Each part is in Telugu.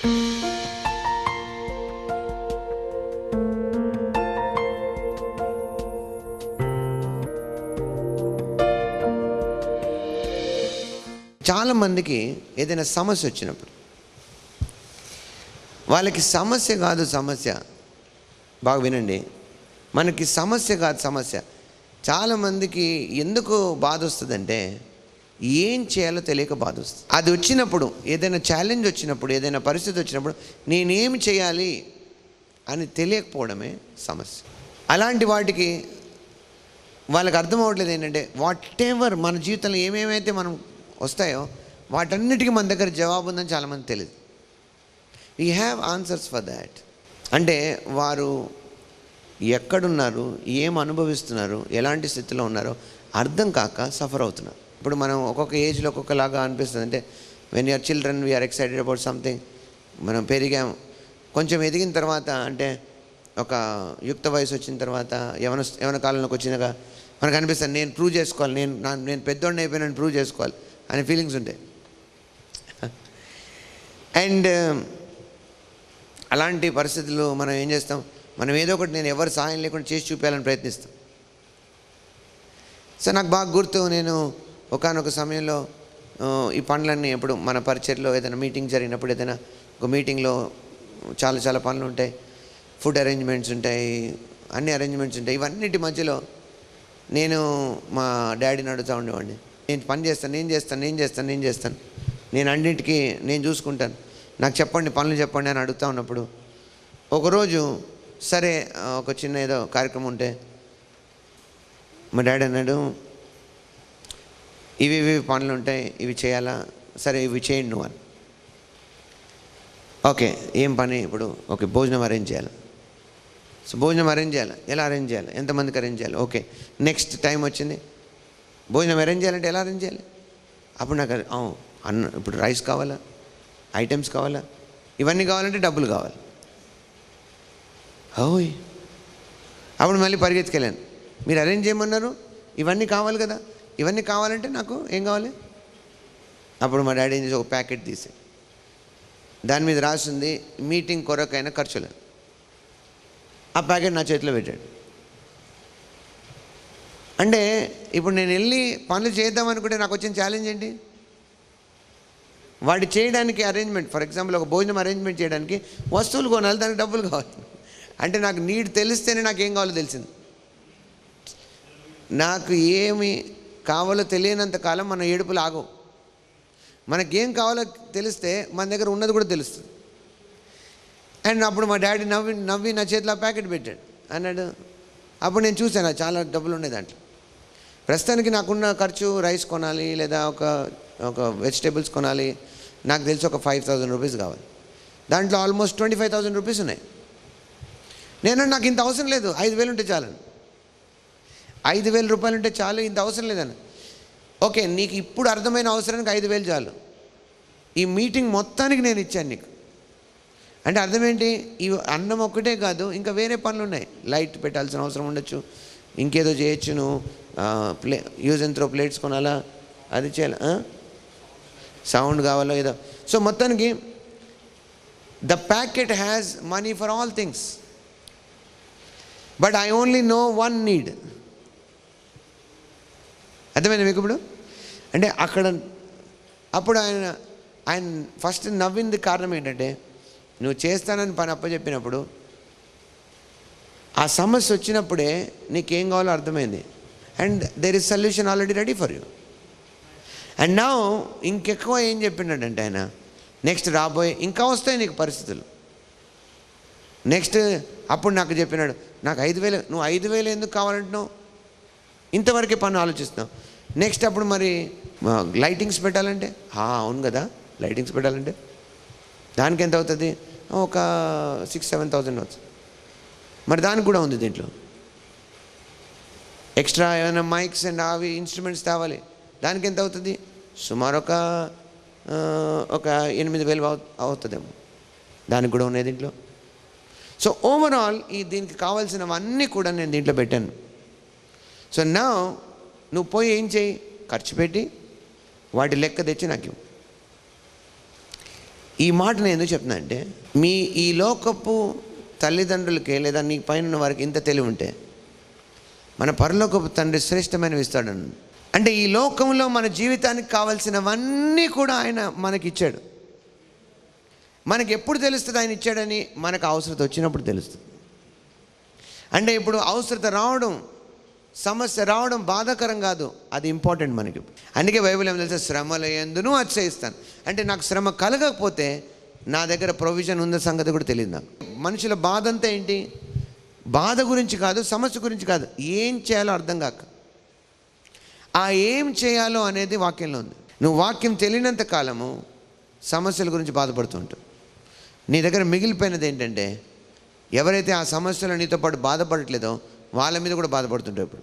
చాలామందికి ఏదైనా సమస్య వచ్చినప్పుడు వాళ్ళకి సమస్య కాదు సమస్య, బాగా వినండి, మనకి సమస్య కాదు సమస్య. చాలామందికి ఎందుకు బాధ వస్తుందంటే ఏం చేయాలో తెలియక బాధ వస్తుంది. అది వచ్చినప్పుడు, ఏదైనా ఛాలెంజ్ వచ్చినప్పుడు, ఏదైనా పరిస్థితి వచ్చినప్పుడు నేనేమి చేయాలి అని తెలియకపోవడమే సమస్య. అలాంటి వాటికి వాళ్ళకి అర్థం అవ్వట్లేదు ఏంటంటే వాట్ ఎవర్ మన జీవితంలో ఏమేమైతే మనం వస్తాయో వాటన్నిటికీ మన దగ్గర జవాబు ఉందని చాలామంది తెలియదు. We have answers for that. అంటే వారు ఎక్కడున్నారు, ఏం అనుభవిస్తున్నారు, ఎలాంటి స్థితిలో ఉన్నారో అర్థం కాక సఫర్ అవుతున్నారు. ఇప్పుడు మనం ఒక్కొక్క ఏజ్లో ఒక్కొక్కలాగా అనిపిస్తుంది. అంటే when you're children we're excited about something. మనం పెరిగాము, కొంచెం ఎదిగిన తర్వాత, అంటే ఒక యుక్త వయసు వచ్చిన తర్వాత, యవన కాలంలోకి వచ్చినాక మనకు అనిపిస్తుంది నేను ప్రూవ్ చేసుకోవాలి, నేను పెద్దోడిని అయిపోయినా ప్రూవ్ చేసుకోవాలి అనే ఫీలింగ్స్ ఉంటాయి. అండ్ అలాంటి పరిస్థితుల్లో మనం ఏం చేస్తాం, మనం ఏదో ఒకటి నేను ఎవరి సహాయం లేకుండా చేసి చూపించాలని ప్రయత్నిస్తాం. సో నాకు బాగా గుర్తు, నేను ఒకానొక సమయంలో ఈ పనులన్నీ, ఎప్పుడు మన పరిచయలో ఏదైనా మీటింగ్ జరిగినప్పుడు, ఏదైనా ఒక మీటింగ్లో చాలా పనులు ఉంటాయి, ఫుడ్ అరేంజ్మెంట్స్ ఉంటాయి, అన్ని అరేంజ్మెంట్స్ ఉంటాయి. ఇవన్నిటి మధ్యలో నేను మా డాడీని అడుగుతూ ఉండేవాడిని, నేను పని చేస్తాను, నేను అన్నింటికి నేను చూసుకుంటాను, నాకు చెప్పండి, పనులు చెప్పండి అని అడుగుతూ ఉన్నప్పుడు ఒకరోజు సరే ఒక చిన్న ఏదో కార్యక్రమం ఉంటే మా డాడీ అన్నాడు, ఇవి పనులు ఉంటాయి, ఇవి చేయాలా, సరే ఇవి చేయండి నువ్వు అని. ఓకే, ఏం పని ఇప్పుడు? ఓకే, భోజనం అరేంజ్ చేయాలి. సో భోజనం అరేంజ్ చేయాలి, ఎలా అరేంజ్ చేయాలి, ఎంతమందికి అరేంజ్ చేయాలి? ఓకే, నెక్స్ట్ టైం వచ్చింది, భోజనం అరేంజ్ చేయాలంటే ఎలా అరేంజ్ చేయాలి? అప్పుడు నాకు ఇప్పుడు రైస్ కావాలా, ఐటమ్స్ కావాలా, ఇవన్నీ కావాలంటే డబ్బులు కావాలి. ఓయ్, అప్పుడు మళ్ళీ పరిగెత్తుకెళ్ళాను, మీరు అరేంజ్ చేయమన్నారు, ఇవన్నీ కావాలి కదా, ఇవన్నీ కావాలంటే నాకు ఏం కావాలి? అప్పుడు మా డాడీ ఏం చేసి ఒక ప్యాకెట్ తీసి దాని మీద రాసింది మీటింగ్ కొరకైన ఖర్చులు. ఆ ప్యాకెట్ నా చేతిలో పెట్టాడు. అంటే ఇప్పుడు నేను వెళ్ళి పనులు చేద్దామనుకుంటే నాకు వచ్చిన ఛాలెంజ్ ఏంటి? వాడు చేయడానికి అరేంజ్మెంట్, ఫర్ ఎగ్జాంపుల్ ఒక భోజనం అరేంజ్మెంట్ చేయడానికి వస్తువులు కొనాలి, దానికి డబ్బులు కావాలి. అంటే నాకు నీడ్ తెలిస్తేనే నాకు ఏం కావాలో తెలిసింది. నాకు ఏమి కావాలో తెలియనంత కాలం మన ఏడుపులు ఆగవు. మనకేం కావాలో తెలిస్తే మన దగ్గర ఉన్నది కూడా తెలుస్తుంది. అండ్ అప్పుడు మా డాడీ నవ్వి నా చేతిలో ప్యాకెట్ పెట్టాడు, అన్నాడు. అప్పుడు నేను చూశాను చాలా డబ్బులు ఉన్నాయి దాంట్లో. ప్రస్తుతానికి నాకున్న ఖర్చు రైస్ కొనాలి, లేదా ఒక వెజిటేబుల్స్ కొనాలి, నాకు తెలిసి ఒక 5,000 రూపీస్ కావాలి. దాంట్లో ఆల్మోస్ట్ 25,000 రూపీస్ ఉన్నాయి. నాకు ఇంత అవసరం లేదు, 5,000 ఉంటే చాలని. 5,000 రూపాయలు ఉంటే చాలు, ఇంత అవసరం లేదని. ఓకే, నీకు ఇప్పుడు అర్థమైన అవసరానికి 5,000 చాలు, ఈ మీటింగ్ మొత్తానికి నేను ఇచ్చాను నీకు. అంటే అర్థం ఏంటి? ఈ అన్నం ఒక్కటే కాదు, ఇంకా వేరే పనులు ఉన్నాయి. లైట్ పెట్టాల్సిన అవసరం ఉండొచ్చు, ఇంకేదో చేయొచ్చు, నువ్వు యూజ్ అండ్ త్రో ప్లేట్స్ కొనాలా, అది చేయాలి, సౌండ్ కావాలో ఏదో. సో మొత్తానికి the packet has money for all things, but I only know one need. అర్థమైంది మీకు ఇప్పుడు? అంటే అప్పుడు ఆయన ఫస్ట్ నవ్వింది కారణం ఏంటంటే, నువ్వు చేస్తానని పని అప్పచెప్పినప్పుడు ఆ సమస్య వచ్చినప్పుడే నీకేం కావాలో అర్థమైంది. And there is solution already ready for you. And now ఇంకెక్కువ ఏం చెప్పిండంటే ఆయన, నెక్స్ట్ రాబోయే ఇంకా వస్తాయి నీకు పరిస్థితులు. నెక్స్ట్ అప్పుడు నాకు చెప్పినాడు, నాకు 5,000, నువ్వు 5,000 ఎందుకు కావాలంటున్నావు, ఇంతవరకే పని ఆలోచిస్తున్నావు. నెక్స్ట్ అప్పుడు మరి లైటింగ్స్ పెట్టాలంటే, అవును కదా, లైటింగ్స్ పెట్టాలంటే దానికి ఎంత అవుతుంది? ఒక 6,000-7,000 అవుతుంది. మరి దానికి కూడా ఉంది దీంట్లో. ఎక్స్ట్రా ఏమైనా మైక్స్ అండ్ అవి ఇన్స్ట్రుమెంట్స్ తేవాలి, దానికి ఎంత అవుతుంది? సుమారు ఒక 8,000 అవుతుందేమో, దానికి కూడా ఉన్నాయి దీంట్లో. సో ఓవరాల్ దీనికి కావాల్సినవన్నీ కూడా నేను దీంట్లో పెట్టాను. సో నా నువ్వు పోయి ఏం చేయి, ఖర్చు పెట్టి వాటి లెక్క తెచ్చి నాకు ఇవ్వు. ఈ మాట నేను ఎందుకు చెప్తున్నా అంటే, మీ ఈ లోకపు తల్లిదండ్రులకి లేదా నీ పైన ఉన్న వారికి ఇంత తెలివి ఉంటే మన పరలోకపు తండ్రి శ్రేష్టమైనవి ఇస్తాడని. అంటే ఈ లోకంలో మన జీవితానికి కావాల్సినవన్నీ కూడా ఆయన మనకిచ్చాడు. మనకి ఎప్పుడు తెలుస్తుంది ఆయన ఇచ్చాడని? మనకు అవసరత వచ్చినప్పుడు తెలుస్తుంది. అంటే ఇప్పుడు అవసరత రావడం, సమస్య రావడం బాధాకరం కాదు, అది ఇంపార్టెంట్ మనకి. అందుకే బైబిల్ ఏం తెలుసా, శ్రమల యందును అతిశయిస్తాను. అంటే నాకు శ్రమ కలగకపోతే నా దగ్గర ప్రొవిజన్ ఉన్న సంగతి కూడా తెలియదు నాకు. మనుషుల బాధ అంతా ఏంటి? బాధ గురించి కాదు, సమస్య గురించి కాదు, ఏం చేయాలో అర్థం కాక. ఆ ఏం చేయాలో అనేది వాక్యంలో ఉంది. నువ్వు వాక్యం తెలియనంత కాలము సమస్యల గురించి బాధపడుతుంటావు. నీ దగ్గర మిగిలిపోయినది ఏంటంటే, ఎవరైతే ఆ సమస్యలు నీతో పాటు బాధపడట్లేదో వాళ్ళ మీద కూడా బాధపడుతుంటావు.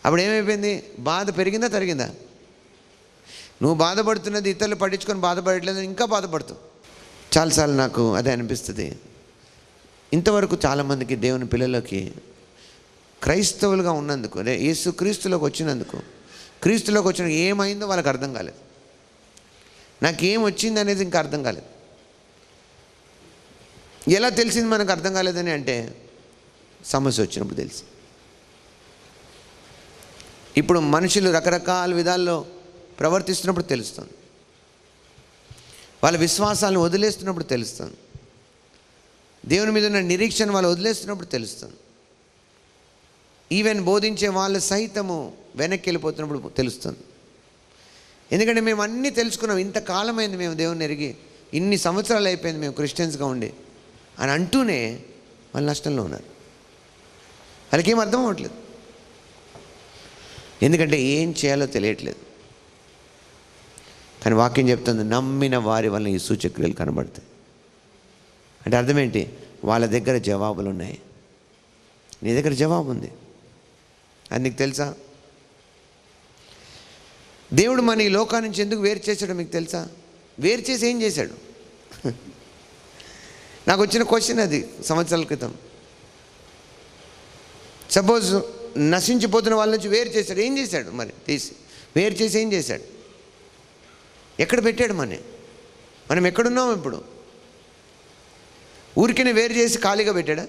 అప్పుడు ఏమైపోయింది? బాధ పెరిగిందా తరిగిందా? నువ్వు బాధపడుతున్నది ఇతరులు పట్టించుకొని బాధపడట్లేదు, ఇంకా బాధపడుతావు. చాలాసార్లు నాకు అదే అనిపిస్తుంది. ఇంతవరకు చాలామందికి దేవుని పిల్లలకి క్రైస్తవులుగా ఉన్నందుకు, అదే యేసు క్రీస్తులోకి వచ్చినందుకు, క్రీస్తులోకి వచ్చిన ఏమైందో వాళ్ళకి అర్థం కాలేదు. నాకేం వచ్చింది అనేది ఇంకా అర్థం కాలేదు. ఎలా తెలిసింది మనకు అర్థం కాలేదని అంటే, సమస్య వచ్చినప్పుడు తెలిసి. ఇప్పుడు మనుషులు రకరకాల విధాల్లో ప్రవర్తిస్తున్నప్పుడు తెలుస్తుంది. వాళ్ళ విశ్వాసాలను వదిలేస్తున్నప్పుడు తెలుస్తుంది. దేవుని మీద ఉన్న నిరీక్షణ వాళ్ళు వదిలేస్తున్నప్పుడు తెలుస్తుంది. ఈవెన్ బోధించే వాళ్ళు సైతము వెనక్కి వెళ్ళిపోతున్నప్పుడు తెలుస్తుంది. ఎందుకంటే మేము అన్నీ తెలుసుకున్నాం, ఇంతకాలమైంది మేము దేవుని ఎరిగి, ఇన్ని సంవత్సరాలు అయిపోయింది మేము క్రిస్టియన్స్గా ఉండి అని అంటూనే వాళ్ళు నష్టంలో ఉన్నారు. వాళ్ళకి ఏం అర్థం అవ్వట్లేదు. ఎందుకంటే ఏం చేయాలో తెలియట్లేదు. కానీ వాక్యం చెప్తుంది, నమ్మిన వారి వల్ల ఈ సూచక్రియలు కనబడతాయి. అంటే అర్థం ఏంటి? వాళ్ళ దగ్గర జవాబులు ఉన్నాయి, నీ దగ్గర జవాబు ఉంది. అది నీకు తెలుసా? దేవుడు మన ఈ లోకాన్ని నుంచి ఎందుకు వేరు చేశాడో మీకు తెలుసా? వేరు చేసి ఏం చేశాడు? నాకు వచ్చిన క్వశ్చన్ అది సంవత్సరాల క్రితం. సపోజ్ నశించిపోతున్న వాళ్ళ నుంచి వేరు చేశాడు, ఏం చేశాడు? మరి తీసి వేరు చేసి ఏం చేశాడు? ఎక్కడ పెట్టాడు? మనం ఎక్కడున్నాం ఇప్పుడు? ఊరికనే వేరు చేసి ఖాళీగా పెట్టాడా?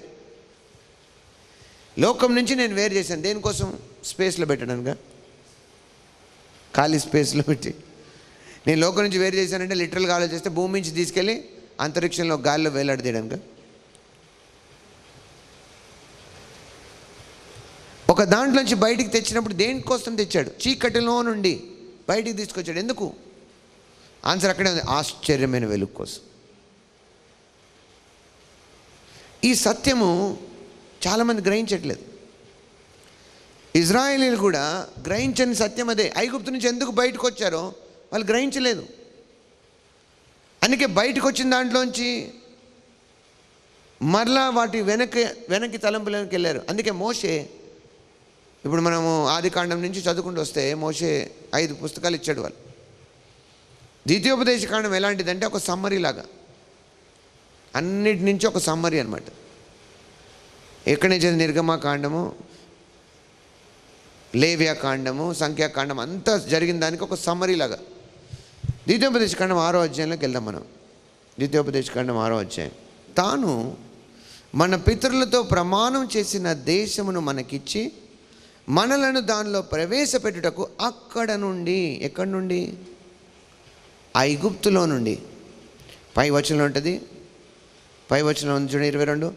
లోకం నుంచి నేను వేరు చేశాను దేనికోసం? స్పేస్లో పెట్టడానిక? ఖాళీ స్పేస్లో పెట్టి నేను లోకం నుంచి వేరు చేశానంటే లిటరల్గా ఆలోచిస్తే భూమి నుంచి తీసుకెళ్ళి అంతరిక్షంలో గాలిలో వేలాడదీయడానిక? ఒక దాంట్లోంచి బయటికి తెచ్చినప్పుడు దేనికోసం తెచ్చాడు? చీకటిలో నుండి బయటికి తీసుకొచ్చాడు. ఎందుకు? ఆన్సర్ అక్కడే ఉంది, ఆశ్చర్యమైన వెలుగు కోసం. ఈ సత్యము చాలామంది గ్రహించట్లేదు. ఇజ్రాయేలీలు కూడా గ్రహించని సత్యం అదే. ఐగుప్తు నుంచి ఎందుకు బయటకు వచ్చారో వాళ్ళు గ్రహించలేదు. అందుకే బయటకు వచ్చిన దాంట్లోంచి మరలా వాటి వెనక్కి తలంపులోకి వెళ్ళారు. అందుకే మోషే, ఇప్పుడు మనము ఆదికాండం నుంచి చదువుకుంటూ వస్తే మోషే 5 పుస్తకాలు ఇచ్చాడు వాళ్ళు. ద్వితీయోపదేశకాండం ఎలాంటిదంటే ఒక సమ్మరీ లాగా, అన్నిటి నుంచి ఒక సమ్మరీ అనమాట. ఎక్కడి నుంచి నిర్గమాకాండము, లేవ్యాకాండము, సంఖ్యాకాండం అంతా జరిగిన దానికి ఒక సమ్మరీ లాగా. ద్వితీయోపదేశకాండం 6వ అధ్యాయంలోకి వెళ్దాం మనం. ద్వితీయోపదేశకాండం 6వ అధ్యాయం. తాను మన పితరులతో ప్రమాణం చేసిన దేశమును మనకిచ్చి మనలను దానిలో ప్రవేశపెట్టుటకు అక్కడ నుండి, ఎక్కడి నుండి? ఐగుప్తులో నుండి. పై వచనంలో ఉంటుంది, పై వచనం ఉంది చూడండి 22.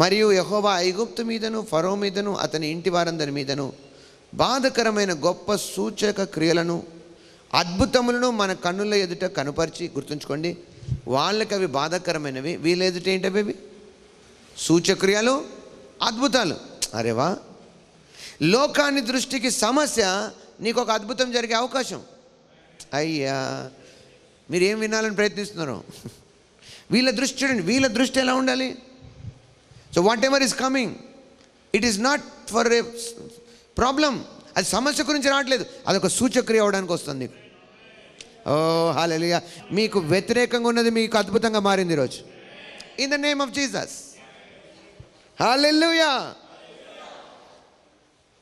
మరియు యెహోవా ఐగుప్తు మీదను ఫరో మీదను అతని ఇంటి వారందరి మీదను బాధకరమైన గొప్ప సూచక క్రియలను అద్భుతములను మన కన్నుల ఎదుట కనుపరిచి, గుర్తుంచుకోండి, వాళ్ళకి అవి బాధాకరమైనవి, వీళ్ళ ఎదుట ఏంటవి? అవి సూచక్రియలు, అద్భుతాలు. అరేవా, లోకాన్ని దృష్టికి సమస్య, నీకు ఒక అద్భుతం జరిగే అవకాశం. అయ్యా, మీరు ఏం వినాలని ప్రయత్నిస్తున్నారు? వీళ్ళ దృష్టి చూడండి, వీళ్ళ దృష్టి ఎలా ఉండాలి? So what ever is coming, it is not for a problem. అది సమస్య గురించి రావట్లేదు, అదొక సూచక్రియ అవడానికి వస్తుంది. ఓ హల్లెలూయా. మీకు వ్యతిరేకంగా ఉన్నది మీకు అద్భుతంగా మారింది ఈరోజు, in the name of Jesus. Hallelujah.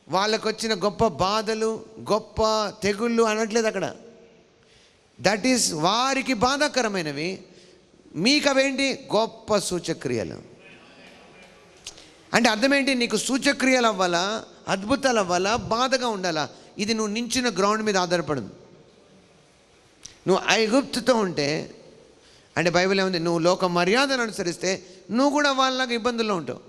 వాళ్ళకు వచ్చిన గొప్ప బాధలు, గొప్ప తెగుళ్ళు అనట్లేదు అక్కడ. దట్ ఈస్ వారికి బాధాకరమైనవి, మీకు అవేంటి గొప్ప సూచక్రియలు. అంటే అర్థం ఏంటి? నీకు సూచక్రియలు అవ్వాలా, అద్భుతాలు అవ్వాలా, బాధగా ఉండాలా? ఇది నువ్వు నించిన గ్రౌండ్ మీద ఆధారపడదు. నువ్వు ఐగుప్తుతో ఉంటే, అంటే బైబిల్ ఏముంది, నువ్వు లోక మర్యాదను అనుసరిస్తే నువ్వు కూడా వాళ్ళలాగా ఇబ్బందుల్లో ఉంటావు.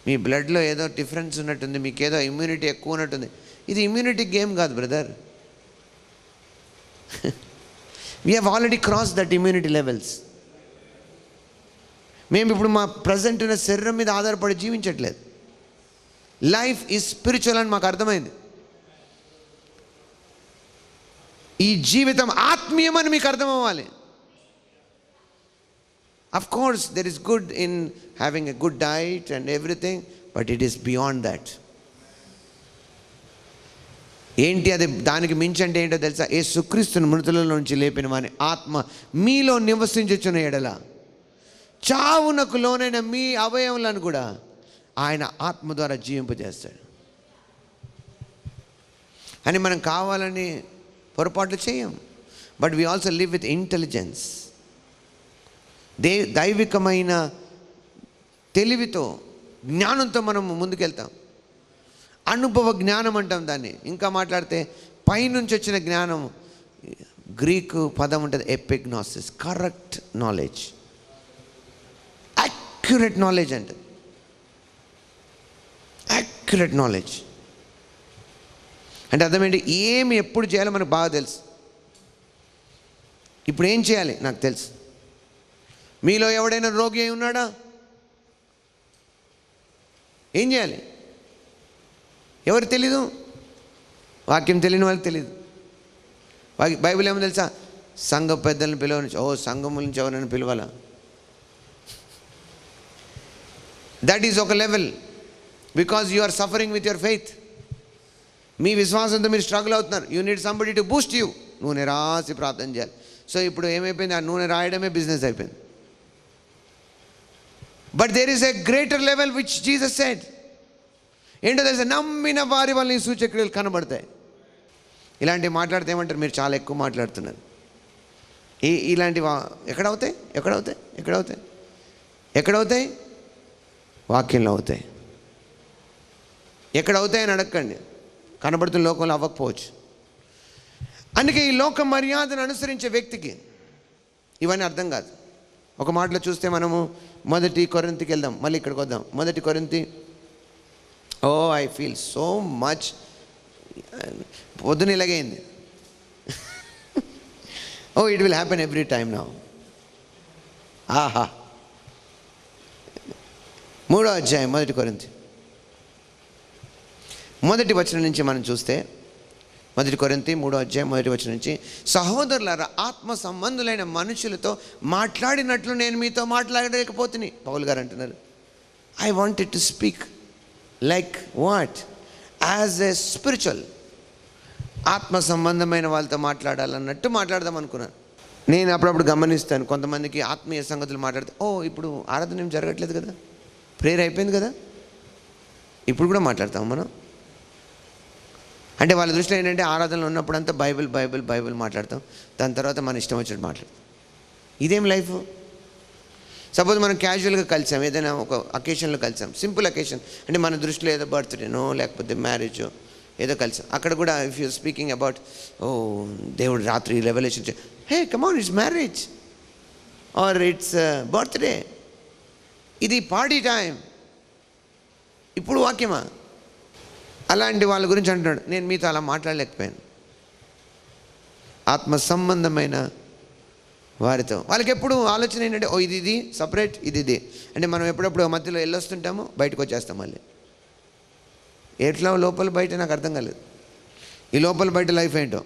మీ బ్లడ్లో ఏదో డిఫరెన్స్ ఉన్నట్టుంది, మీకు ఏదో ఇమ్యూనిటీ ఎక్కువ ఉన్నట్టుంది. ఇది ఇమ్యూనిటీ గేమ్ కాదు brother. We have already cross that immunity levels. మేము ఇప్పుడు మా ప్రజెంట్ ఉన్న శరీరం మీద ఆధారపడి జీవించట్లేదు. లైఫ్ ఈజ్ స్పిరిచువల్ అని మాకు అర్థమైంది. ఈ జీవితం ఆత్మీయమని మీకు అర్థం అవ్వాలి. Of course, there is good in having a good diet and everything, but it is beyond that. ఏంటి అది? దానికి మించి అంటే ఏంటో తెలుసా? యేసుక్రీస్తును మృతులలో నుంచి లేపిన వాని ఆత్మ మీలో నివసించుచున్న ఎడల చావునకు లోనైన మీ అవయవాలను కూడా ఆయన ఆత్మ ద్వారా జీవింపజేస్తాడు. అని మనం కావాలని పొరపాట్లు చేయం. But we also live with intelligence. దైవికమైన తెలివితో, జ్ఞానంతో మనం ముందుకెళ్తాం. అనుభవ జ్ఞానం అంటాం దాన్ని. ఇంకా మాట్లాడితే పైనుంచి వచ్చిన జ్ఞానం, గ్రీకు పదం ఉంటుంది ఎపిగ్నాసిస్, కరెక్ట్ నాలెడ్జ్, యాక్యురేట్ నాలెడ్జ్ అంటే. యాక్యురేట్ నాలెడ్జ్ అంటే అర్థమేంటి? ఏమి ఎప్పుడు చేయాలో మనకు బాగా తెలుసు. ఇప్పుడు ఏం చేయాలి నాకు తెలుసు. మీలో ఎవడైనా రోగి అయి ఉన్నాడా? ఏం చేయాలి? ఎవరు తెలీదు? వాక్యం తెలియని వాళ్ళకి తెలీదు. బైబిల్ ఏమో తెలుసా? సంఘ పెద్దలను పిలవని. సంఘం నుంచి ఎవరైనా పిలవాలా? దట్ ఈజ్ ఒక level, because you are suffering with your faith. మీ విశ్వాసంతో మీరు స్ట్రగుల్ అవుతున్నారు. You need somebody to boost you. నూనె రాసి ప్రార్థన చేయాలి. సో ఇప్పుడు ఏమైపోయింది? ఆ నూనె రాయడమే బిజినెస్ అయిపోయింది. But there is a greater level which Jesus said. ఏంటో తెలుసా? నమ్మిన వారి వల్ల ఈ సూచక్రియలు కనబడతాయి. ఇలాంటివి మాట్లాడితే ఏమంటారు? మీరు చాలా ఎక్కువ మాట్లాడుతున్నారు. ఇలాంటివి ఎక్కడవుతాయి? ఎక్కడవుతాయి? ఎక్కడవుతాయి? ఎక్కడవుతాయి? వాక్యంలో అవుతాయి. ఎక్కడవుతాయని అడగండి. కనబడుతున్న లోకంలో అవ్వకపోవచ్చు. అందుకే ఈ లోక మర్యాదను అనుసరించే వ్యక్తికి ఇవన్నీ అర్థం కాదు. ఒక మాటలో చూస్తే మనము 1 కొరింథీకి వెళ్దాం. మళ్ళీ ఇక్కడికి వద్దాం. 1 కొరింథీ. I feel so much. పొద్దున ఇలాగైంది. It will happen every time now. ఆహా. 3వ అధ్యాయం 1 కొరింథీ 1వ వచనం నుంచి మనం చూస్తే, 1 కొరింథీ 3వ అధ్యాయం 1వ వచనం నుంచి, సహోదరులారా, ఆత్మ సంబంధులైన మనుషులతో మాట్లాడినట్లు నేను మీతో మాట్లాడలేకపోతుంది. పౌలు గారు అంటున్నారు, I wanted to speak like what? As a spiritual. ఆత్మ సంబంధమైన వాళ్ళతో మాట్లాడాలన్నట్టు మాట్లాడదాం అనుకున్నాను. నేను అప్పుడప్పుడు గమనిస్తాను, కొంతమందికి ఆత్మీయ సంగతులు మాట్లాడితే, ఇప్పుడు ఆరాధన ఏం జరగట్లేదు కదా, ప్రేయర్ అయిపోయింది కదా, ఇప్పుడు కూడా మాట్లాడతాం మనం. అంటే వాళ్ళ దృష్టిలో ఏంటంటే ఆరాధనలో ఉన్నప్పుడు అంతా బైబిల్ బైబిల్ బైబిల్ మాట్లాడతాం, దాని తర్వాత మన ఇష్టం వచ్చినట్టు మాట్లాడతాం. ఇదేం లైఫ్? సపోజ్ మనం క్యాజువల్గా కలిసాం, ఏదైనా ఒక అకేషన్లో కలిసాం, సింపుల్ అకేషన్, అంటే మన దృష్టిలో ఏదో బర్త్డేనో లేకపోతే మ్యారేజో ఏదో కలిసాం. అక్కడ కూడా ఇఫ్ యూ స్పీకింగ్ అబౌట్ దేవుడు రాత్రి revolution, hey come on, it's marriage or it's birthday, ఇది పార్టీ టైం, ఇప్పుడు వాక్యమా? అలాంటి వాళ్ళ గురించి అంటున్నాడు, నేను మీతో అలా మాట్లాడలేకపోయాను. ఆత్మ సంబంధమైన వారితో వాళ్ళకి ఎప్పుడు ఆలోచన ఏంటంటే, ఇది సపరేట్, ఇది. అంటే మనం ఎప్పుడప్పుడు మధ్యలో వెళ్ళొస్తుంటాము, బయటకు వచ్చేస్తాం మళ్ళీ. ఎట్లా లోపల బయట నాకు అర్థం కాలేదు. ఈ లోపల బయట లైఫ్ ఏంటో.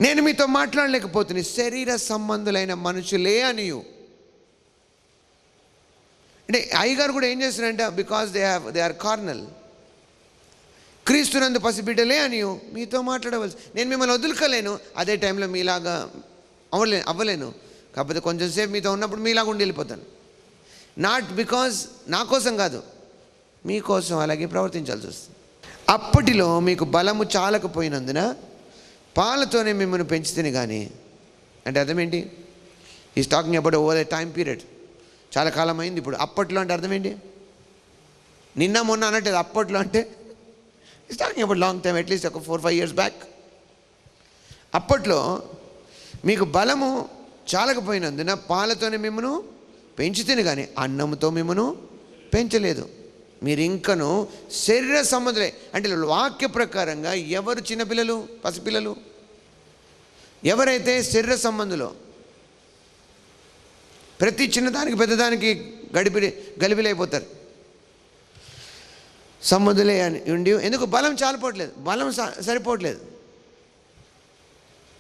నేను మీతో మాట్లాడలేకపోతుంది, శరీర సంబంధులైన మనుషులే అనియు. అంటే అయ్యగారు కూడా ఏం చేస్తున్నారంటే, బికాస్ దే ఆర్ కార్నల్, క్రీస్తునందు పసిబిడ్డలే అనియు మీతో మాట్లాడవలసి. నేను మిమ్మల్ని వదులుకోలేను, అదే టైంలో మీలాగా అవ్వలేను, కాకపోతే కొంచెం సేపు మీతో ఉన్నప్పుడు మీలాగా ఉండి వెళ్ళిపోతాను. నాట్ బికాజ్ నా కోసం కాదు, మీకోసం అలాగే ప్రవర్తించాల్సి వస్తుంది. అప్పటిలో మీకు బలము చాలకపోయినందున పాలతోనే మిమ్మల్ని పెంచుతుంది కానీ, అంటే అర్థం ఏంటి? Is talking about over a time period. చాలా కాలం అయింది. ఇప్పుడు అప్పట్లో అంటే అర్థం ఏంటి? నిన్న మొన్న అన్నట్టు. అప్పట్లో అంటే is talking about long time, at least ఒక 4-5 years బ్యాక్. అప్పట్లో మీకు బలము చాలకపోయినందున పాలతోనే మిమ్మను పెంచుతుంది కానీ అన్నంతో మిమ్మను పెంచలేదు. మీరు ఇంకను శరీర సంబంధులే. అంటే వాక్య ప్రకారంగా ఎవరు చిన్నపిల్లలు, పసిపిల్లలు? ఎవరైతే శరీర సంబంధులో ప్రతి చిన్నదానికి పెద్దదానికి గలిబిలైపోతారు. సంబంధులే అని ఉండి ఎందుకు? బలం చాలిపోవట్లేదు, బలం సరిపోవట్లేదు.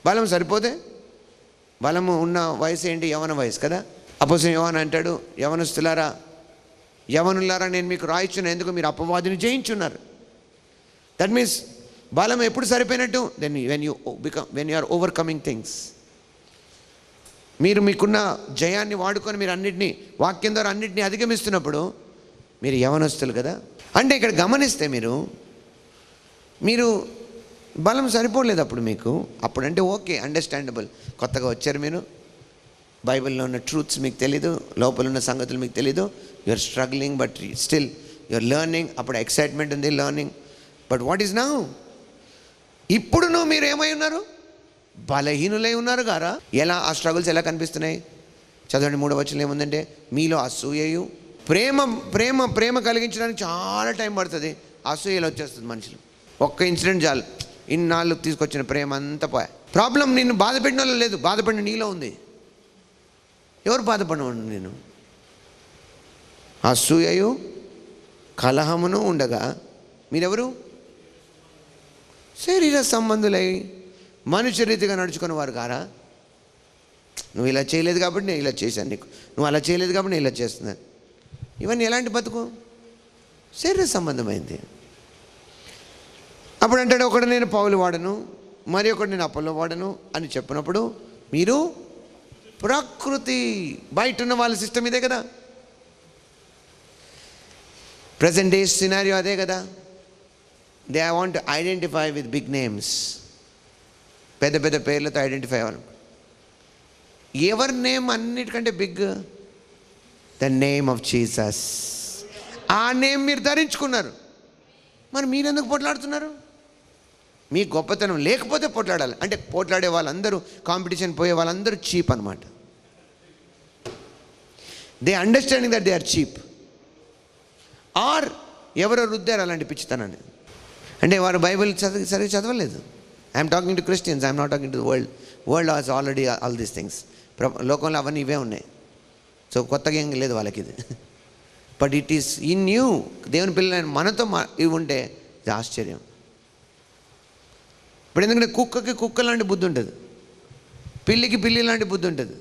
బలం సరిపోతే, బలము ఉన్న వయసు ఏంటి? యవన వయసు కదా. అపోస్తలుడైన యోహాను అంటాడు, యవనులారా నేను మీకు రాయిచున్న, ఎందుకు మీరు అపవాదిని జయించున్నారు. దట్ మీన్స్ బలం ఎప్పుడు సరిపోయినట్టు? When you are overcoming things. మీరు మీకున్న జయాన్ని వాడుకొని మీరు అన్నిటినీ వాక్యం ద్వారా అన్నిటినీ అధిగమిస్తున్నప్పుడు మీరు యవనస్తులు కదా. అంటే ఇక్కడ గమనిస్తే మీరు బలం సరిపోలేదు అప్పుడు మీకు. అప్పుడంటే ఓకే, అండర్స్టాండబుల్. కొత్తగా వచ్చారు మీరు, బైబిల్లో ఉన్న ట్రూత్స్ మీకు తెలీదు, లోపల ఉన్న సంగతులు మీకు తెలీదు. You are struggling but still you are learning. అప్పుడు ఎక్సైట్మెంట్ ఉంది, learning. But what is now? ఇప్పుడును మీరు ఏమై ఉన్నారు? బలహీనులై ఉన్నారు గారా. ఎలా ఆ స్ట్రగుల్స్ ఎలా కనిపిస్తున్నాయి? చదవండి 3వ వచనంలో ఏముందంటే, మీలో అసూయయు ప్రేమ కలిగించడానికి చాలా టైం పడుతుంది. అసూయలు వచ్చేస్తుంది మనుషులు. ఒక్క ఇన్సిడెంట్ చాలు, ఇన్నాళ్ళు తీసుకొచ్చిన ప్రేమ అంతా పోయా. ప్రాబ్లం నిన్ను బాధపెట్టిన వాళ్ళు లేదు, బాధపడిన నీలో ఉంది. ఎవరు బాధపడిన? నేను అసూయయు కలహమును ఉండగా మీరెవరు? శరీర సంబంధులై మనుష్య రీతిగా నడుచుకున్న వారు కారా. నువ్వు ఇలా చేయలేదు కాబట్టి నేను ఇలా చేశాను నీకు, నువ్వు అలా చేయలేదు కాబట్టి నేను ఇలా చేస్తున్నాను. ఇవన్నీ ఎలాంటి బతుకు? శరీర సంబంధమైంది. అప్పుడు అంటాడు, ఒకడు నేను పౌలు వాడను, మరి ఒకటి నేను అపోలో వాడను అని చెప్పినప్పుడు మీరు ప్రకృతి బయట ఉన్న వాళ్ళ సిస్టమ్ ఇదే కదా. ప్రజెంట్ డే సినారియో అదే కదా. They I want identify with big names. పెద్ద పెద్ద పేర్లతో ఐడెంటిఫై అవ్వాలి. ఎవరి నేమ్ అన్నిటికంటే big? The name of Jesus. ఆ నేమ్ మీరు ధరించుకున్నారు. మరి మీరెందుకు పోట్లాడుతున్నారు? మీ గొప్పతనం లేకపోతే పోట్లాడాలి. అంటే పోట్లాడే వాళ్ళందరూ, కాంపిటీషన్ పోయే వాళ్ళందరూ చీప్ అనమాట. They understanding that they are cheap. Or ఎవరో రుద్దారు అలాంటి పిచ్చితనాన్ని. అంటే వారు బైబిల్ సరిగ్గా చదవలేదు. I'm talking to Christians, I'm not talking to the world. World has already all these things. లోకంలో అవన్నీ ఇవే ఉన్నాయి. సో కొత్తగా ఏం లేదు వాళ్ళకి ఇది. But it is in you. దేవుని పిల్లలైన మనతో ఇవి ఉంటే ఇది ఆశ్చర్యం. ఇప్పుడు ఎందుకంటే కుక్క లాంటి బుద్ధి ఉంటుంది, పిల్లికి పిల్లి లాంటి బుద్ధి ఉంటుంది,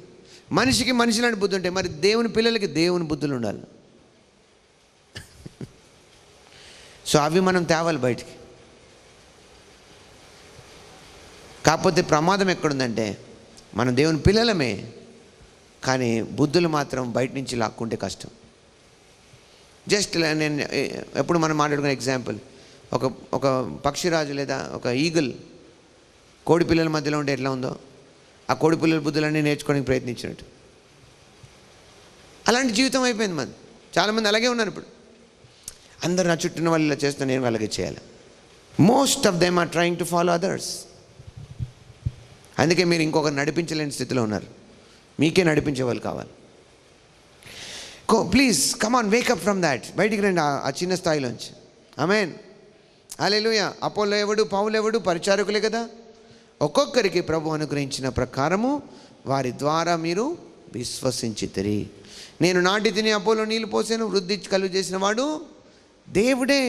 మనిషికి మనిషి లాంటి బుద్ధి ఉంటాయి. మరి దేవుని పిల్లలకి దేవుని బుద్ధులు ఉండాలి. సో అవి మనం తేవాలి బయటికి. కాకపోతే ప్రమాదం ఎక్కడుందంటే, మనం దేవుని పిల్లలమే కానీ బుద్ధులు మాత్రం బయట నుంచి లాక్కుంటే కష్టం. జస్ట్ నేను ఎప్పుడు మనం మాట్లాడుకునే ఎగ్జాంపుల్, ఒక పక్షిరాజు లేదా ఒక ఈగల్ కోడి పిల్లల మధ్యలో ఉంటే ఎట్లా ఉందో, ఆ కోడి పిల్లల బుద్ధులన్నీ నేర్చుకోవడానికి ప్రయత్నించినట్టు అలాంటి జీవితం అయిపోయింది మంది. చాలామంది అలాగే ఉన్నారు. ఇప్పుడు అందరు నా చుట్టూ వాళ్ళు ఇలా చేస్తున్నా, నేను అలాగే చేయాలి. Most of them are trying to follow others. అందుకే మీరు ఇంకొకరు నడిపించలేని స్థితిలో ఉన్నారు. మీకే నడిపించే వాళ్ళు కావాలి. Please come on, wake up from that. బయటికి రండి ఆ చిన్న స్థాయిలోంచి. ఆమేన్, హల్లెలూయా. అపోల్లో ఎవడు, పౌలు ఎవడు? పరిచారకులే కదా. ఒక్కొక్కరికి ప్రభు అనుగ్రహించిన ప్రకారము వారి ద్వారా మీరు విశ్వసించితిరి. నేను నాటి తిని, అపోలో నీళ్ళు పోసాను, వృద్ధి కలుగు చేసిన వాడు దేవుడే.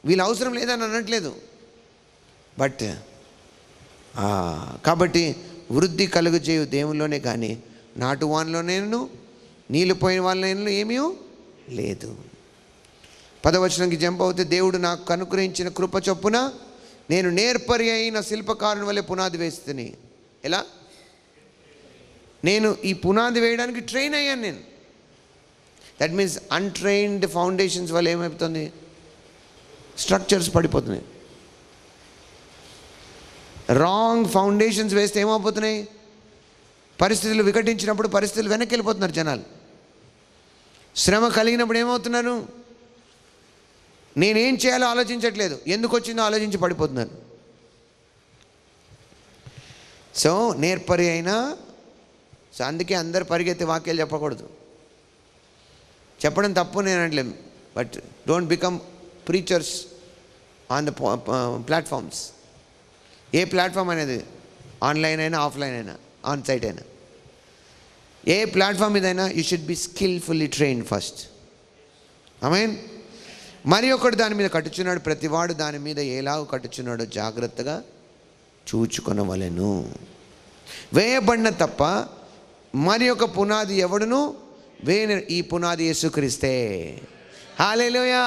వీళ్ళ అవసరం లేదని అనట్లేదు. బట్ కాబట్టి వృద్ధి కలుగు చేయు దేవుల్లోనే కానీ నాటు వానిలోనేను నీళ్ళు పోయిన వాళ్ళలో ఏమీ లేదు. 10వ వచనంకి జంప్ అవుతే, దేవుడు నాకు అనుగ్రహించిన కృప చొప్పున నేను నేర్పరి అయిన శిల్పకారుని వల్లే పునాది వేస్తుని. ఎలా? నేను ఈ పునాది వేయడానికి ట్రైన్ అయ్యాను నేను. దట్ మీన్స్ అన్ట్రైన్డ్ ఫౌండేషన్స్ వల్ల ఏమవుతుంది? స్ట్రక్చర్స్ పడిపోతున్నాయి. రాంగ్ ఫౌండేషన్స్ వేస్తే ఏమైపోతున్నాయి? పరిస్థితులు వికటించినప్పుడు పరిస్థితులు వెనక్కి వెళ్ళిపోతున్నారు జనాలు. శ్రమ కలిగినప్పుడు ఏమవుతున్నారు? నేనేం చేయాలో ఆలోచించట్లేదు, ఎందుకు వచ్చిందో ఆలోచించి పడిపోతున్నారు. సో నేర్పరి అయినా, సో అందుకే అందరు పరిగెత్తి వాక్యాలు చెప్పకూడదు. చెప్పడం తప్పు నేను అనట్లేదు, but don't become preachers on the platforms. ఏ ప్లాట్ఫామ్ అనేది, ఆన్లైన్ అయినా ఆఫ్లైన్ అయినా ఆన్ సైట్ అయినా, ఏ ప్లాట్ఫామ్ మీదైనా you should be skilfully trained first. Amen. మరి ఒకడు దాని మీద కట్టుచున్నాడు, ప్రతివాడు దాని మీద ఎలాగ కట్టుచున్నాడో జాగ్రత్తగా చూచుకొనవలెను. వేయబడిన తప్ప మరి ఒక పునాది ఎవడును వేయని, ఈ పునాది యేసుక్రీస్తే. హల్లెలూయా.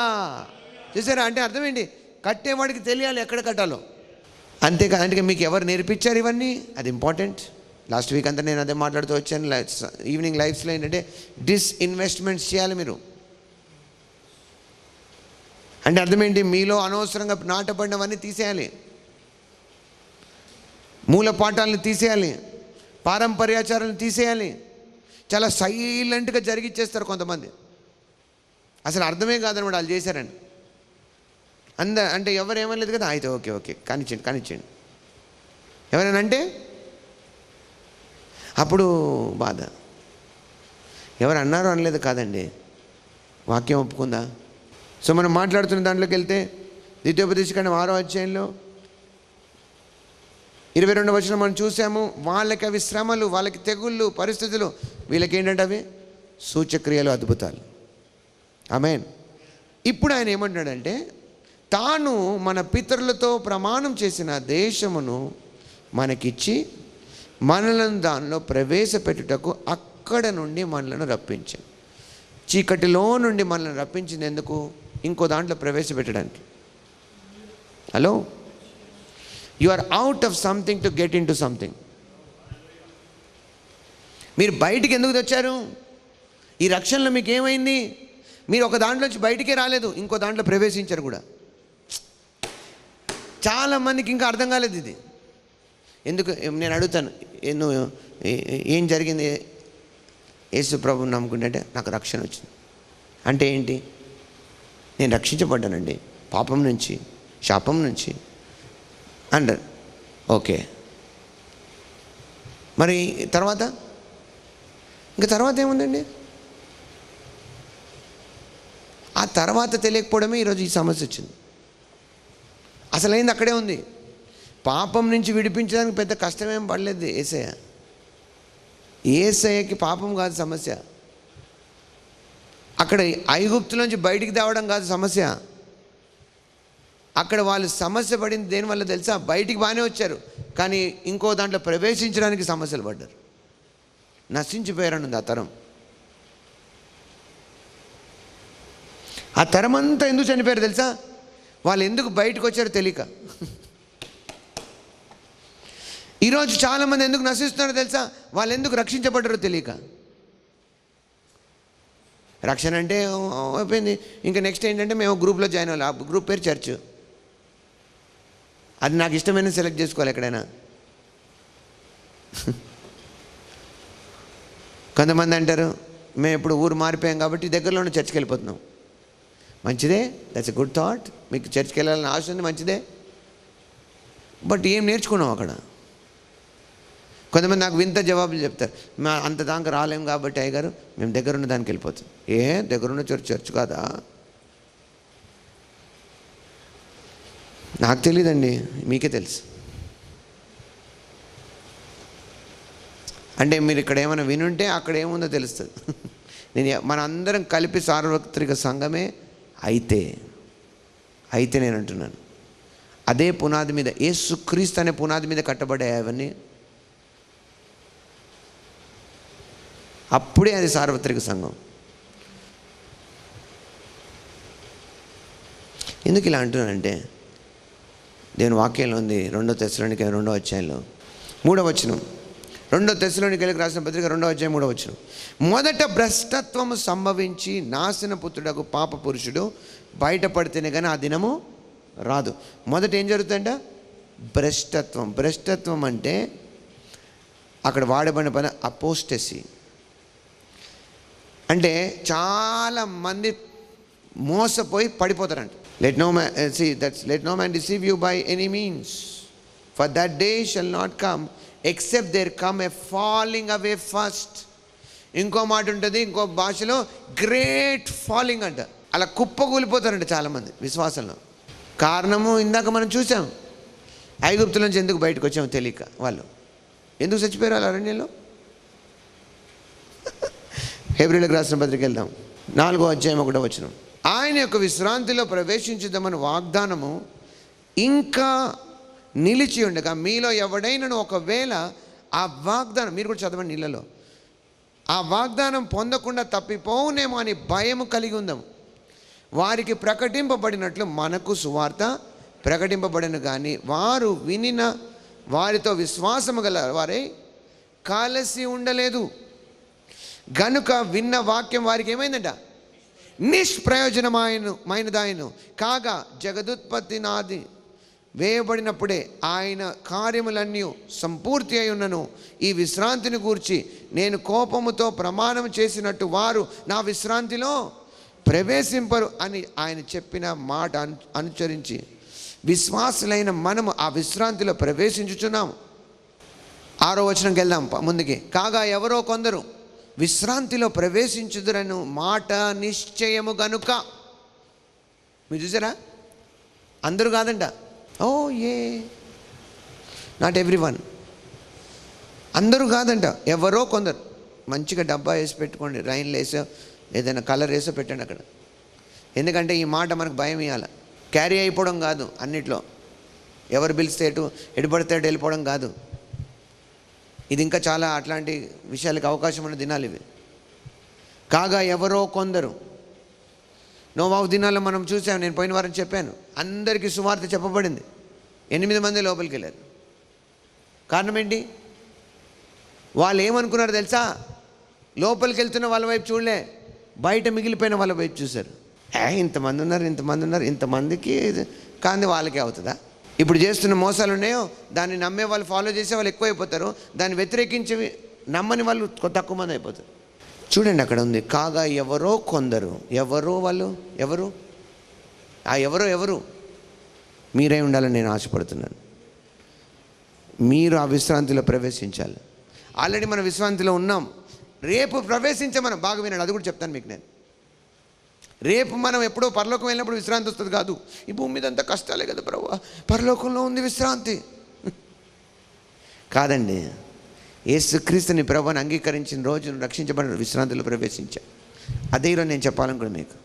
చూసారా? అంటే అర్థం ఏంటి? కట్టేవాడికి తెలియాలి ఎక్కడ కట్టాలో. అంతేకాదు, అంటే మీకు ఎవరు నేర్పించారు ఇవన్నీ? అది ఇంపార్టెంట్. లాస్ట్ వీక్ అంతా నేను అదే మాట్లాడుతూ వచ్చాను. ఈవినింగ్ లైఫ్స్లో ఏంటంటే డిస్ఇన్వెస్ట్మెంట్స్ చేయాలి మీరు. అంటే అర్థం ఏంటి? మీలో అనవసరంగా నాటబడినవన్నీ తీసేయాలి, మూల పాఠాలను తీసేయాలి, పారంపర్యాచారాలను తీసేయాలి. చాలా సైలెంట్గా జరిగిచ్చేస్తారు కొంతమంది, అసలు అర్థమే కాదనమాట వాళ్ళు చేశారని. అంటే ఎవరు ఏమనలేదు కదా, అయితే ఓకే ఓకే కానిచ్చేయండి. ఎవరైనా అంటే అప్పుడు బాధ. ఎవరు అన్నారో అనలేదు కాదండి, వాక్యం ఒప్పుకుందా? సో మనం మాట్లాడుతున్న దాంట్లోకి వెళ్తే ద్వితీయోపదేశకాండం 6వ అధ్యాయంలో 22వ వచనం మనం చూసాము. వాళ్ళకి అవి శ్రమలు, వాళ్ళకి తెగుళ్ళు, పరిస్థితులు, వీళ్ళకి ఏంటంటే అవి సూచక్రియలు, అద్భుతాలు. ఆమేన్. ఇప్పుడు ఆయన ఏమంటున్నాడంటే, తాను మన పితరులతో ప్రమాణం చేసిన దేశమును మనకిచ్చి మనలను దానిలో ప్రవేశపెట్టుటకు అక్కడ నుండి మనలను రప్పించాడు. చీకటిలో నుండి మనల్ని రప్పించింది ఎందుకు? ఇంకో దాంట్లో ప్రవేశపెట్టడానికి. Hello, you are out of something to get into something. మీరు బయటికి ఎందుకు తెచ్చారు? ఈ రక్షణలో మీకు ఏమైంది? మీరు ఒక దాంట్లోంచి బయటికే రాలేదు, ఇంకో దాంట్లో ప్రవేశించారు కూడా. చాలామందికి ఇంకా అర్థం కాలేదు ఇది. ఎందుకు నేను అడుగుతాను, ఏం జరిగింది? యేసు ప్రభువుని నమ్ముకుంటే నాకు రక్షణ వచ్చింది అంటే ఏంటి? నేను రక్షించబడ్డానండి పాపం నుంచి, శాపం నుంచి అంటారు. ఓకే, మరి తర్వాత ఇంకా తర్వాత ఏముందండి? ఆ తర్వాత తెలియకపోవడమే ఈరోజు ఈ సమస్య వచ్చింది. అసలైంది అక్కడే ఉంది. పాపం నుంచి విడిపించడానికి పెద్ద కష్టమేం పడలేదు యేసయ్య. యేసయ్యకి పాపం కాదు సమస్య, అక్కడ ఐగుప్తులోంచి బయటికి తేవడం కాదు సమస్య. అక్కడ వాళ్ళు సమస్య పడింది దేనివల్ల తెలుసా? బయటికి బాగానే వచ్చారు, కానీ ఇంకో దాంట్లో ప్రవేశించడానికి సమస్యలు పడ్డారు. నశించిపోయారనుంది ఆ తరం. ఆ తరం అంతా ఎందుకు చనిపోయారు తెలుసా? వాళ్ళు ఎందుకు బయటకు వచ్చారో తెలియక. ఈరోజు చాలామంది ఎందుకు నశిస్తున్నారో తెలుసా? వాళ్ళు ఎందుకు రక్షించబడ్డారో తెలియక. రక్షణ అంటే అయిపోయింది, ఇంకా నెక్స్ట్ ఏంటంటే మేము గ్రూప్లో జాయిన్ అవ్వాలి. ఆ గ్రూప్ పేరు చర్చ్. అది నాకు ఇష్టమైన సెలెక్ట్ చేసుకోవాలి ఎక్కడైనా. కొంతమంది అంటారు మేము ఇప్పుడు ఊరు మారిపోయాం కాబట్టి దగ్గరలో ఉన్న చర్చ్కి వెళ్ళిపోతున్నాం. మంచిదే, దట్స్ ఎ గుడ్ థాట్. మీకు చర్చ్కి వెళ్ళాలని ఆశ ఉంది, మంచిదే. బట్ ఏం నేర్చుకున్నాం అక్కడ? కొంతమంది నాకు వింత జవాబులు చెప్తారు. మేము అంత దాకా రాలేం కాబట్టి అయ్యగారు మేము దగ్గరున్న దానికి వెళ్ళిపోతాం. ఏ దగ్గరున్న చర్చ్ కాదా? నాకు తెలియదండి, మీకే తెలుసు. అంటే మీరు ఇక్కడ ఏమైనా వినుంటే అక్కడ ఏముందో తెలుస్తుంది. మన అందరం కలిపి సార్వత్రిక సంఘమే అయితే నేను అంటున్నాను, అదే పునాది మీద, యేసుక్రీస్తు అనే పునాది మీద కట్టబడ్డాయి అవన్నీ. అప్పుడే అది సార్వత్రిక సంఘం. ఎందుకు ఇలా అంటున్నానంటే, దేవుని వాక్యంలో ఉంది 2 తెస్సలోనిక 2వ అధ్యాయంలో 3వ వచనం. 2 తెస్సలోనికలకు రాసిన పత్రిక 2వ అధ్యాయం 3వ వచనం. మొదట భ్రష్టత్వము సంభవించి నాశన పుత్రుడకు పాప పురుషుడు బయటపడితేనే కానీ ఆ దినము రాదు. మొదట ఏం జరుగుతుందంట? భ్రష్టత్వం అంటే అక్కడ వాడబడిన పద అపోస్టసీ. అంటే చాలా మంది మోసపోయి పడిపోతారంట. Let no man deceive you by any means, for that day shall not come except there come a falling away first. ఇంకో మాట ఉంటుంది, ఇంకో భాషలో గ్రేట్ ఫాలింగ్ అంట. అలా కుప్పకూలిపోతారంట చాలామంది విశ్వాసంలో. కారణము ఇందాక మనం చూసాం, ఐగుప్తు నుంచి ఎందుకు బయటకు వచ్చామో తెలియక వాళ్ళు ఎందుకు చచ్చిపోయారు వాళ్ళ అరణ్యంలో. హెబ్రీయులకు రాసిన పత్రిక వెళ్దాం, 4వ అధ్యాయం 1వ వచనం. ఆయన యొక్క విశ్రాంతిలో ప్రవేశించుదామని వాగ్దానము ఇంకా నిలిచి ఉండగా మీలో ఎవడైనను ఒకవేళ ఆ వాగ్దానం, మీరు కూడా చదవండి నీళ్ళలో, ఆ వాగ్దానం పొందకుండా తప్పిపోవునేమో అని భయము కలిగి ఉందాము. వారికి ప్రకటింపబడినట్లు మనకు సువార్త ప్రకటింపబడను కానీ వారు వినిన వారితో విశ్వాసము గల వారే కలిసి ఉండలేదు. గనుక విన్న వాక్యం వారికి ఏమైందంట? నిష్ప్రయోజనమైనదాయను కాగా జగదుత్పత్తి నాది వేయబడినప్పుడే ఆయన కార్యములన్నీ సంపూర్తి అయి ఉన్నను. ఈ విశ్రాంతిని గూర్చి నేను కోపముతో ప్రమాణం చేసినట్టు వారు నా విశ్రాంతిలో ప్రవేశింపరు అని ఆయన చెప్పిన మాట అనుసరించి విశ్వాసులైన మనము ఆ విశ్రాంతిలో ప్రవేశించుచున్నాము. 6వ వచనంకి వెళ్దాం ముందుకి. కాగా ఎవరో కొందరు విశ్రాంతిలో ప్రవేశించుదురను మాట నిశ్చయము గనుక. మీరు చూసారా? అందరూ కాదంట. నాట్ ఎవ్రీవన్, అందరూ కాదంట, ఎవరో కొందరు. మంచిగా డబ్బా వేసి పెట్టుకోండి, రైన్లు వేసో ఏదైనా కలర్ వేసో పెట్టండి అక్కడ. ఎందుకంటే ఈ మాట మనకు భయం ఇవ్వాలి. క్యారీ అయిపోవడం కాదు, అన్నిట్లో ఎవరు పిలిస్తే ఎటు పడితే అటు వెళ్ళిపోవడం కాదు. ఇది ఇంకా చాలా అట్లాంటి విషయాలకు అవకాశం ఉన్న దినాలు ఇవి. కాగా ఎవరో కొందరు, నోవాహు దినాల్లో మనం చూసాం, నేను పోయిన వారం చెప్పాను, అందరికీ సువార్త చెప్పబడింది. 8 మంది లోపలికి వెళ్ళారు. కారణం ఏంటి? వాళ్ళు ఏమనుకున్నారు తెలుసా? లోపలికి వెళ్తున్న వాళ్ళ వైపు చూడలే, బయట మిగిలిపోయిన వాళ్ళ వైపు చూశారు. ఇంతమంది ఉన్నారు, ఇంతమందికి కాంది వాళ్ళకే అవుతుందా? ఇప్పుడు చేస్తున్న మోసాలు ఉన్నాయో దాన్ని నమ్మే వాళ్ళు, ఫాలో చేసే వాళ్ళు ఎక్కువైపోతారు, దాన్ని వ్యతిరేకించి నమ్మని వాళ్ళు తక్కువ మంది అయిపోతారు. చూడండి అక్కడ ఉంది, కాగా ఎవరో కొందరు. ఎవరో వాళ్ళు, ఎవరు? ఆ ఎవరు మీరై ఉండాలని నేను ఆశపడుతున్నాను. మీరు ఆ విశ్రాంతిలో ప్రవేశించాలి. ఆల్రెడీ మనం విశ్రాంతిలో ఉన్నాం, రేపు ప్రవేశించమనం. బాగా వినండి, అది కూడా చెప్తాను మీకు నేను. రేపు మనం ఎప్పుడో పరలోకం వెళ్ళినప్పుడు విశ్రాంతి వస్తుంది కాదు. ఈ భూమి మీద అంతా కష్టాలే కదా ప్రభువా, పరలోకంలో ఉంది విశ్రాంతి కాదండి. యేసుక్రీస్తుని ప్రభువుని అంగీకరించిన రోజును రక్షించబడిన విశ్రాంతిలో ప్రవేశించా. అదే ఈరోజు నేను చెప్పాలనుకున్నాను మీకు.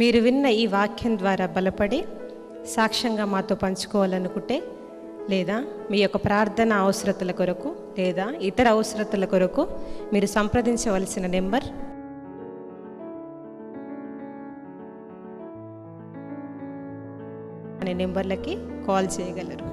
మీరు విన్న ఈ వాక్యం ద్వారా బలపడి సాక్ష్యంగా మాతో పంచుకోవాలనుకుంటే, లేదా మీ యొక్క ప్రార్థన అవసరతల కొరకు లేదా ఇతర అవసరతల కొరకు మీరు సంప్రదించవలసిన నెంబర్ అనే నెంబర్లకి కాల్ చేయగలరు.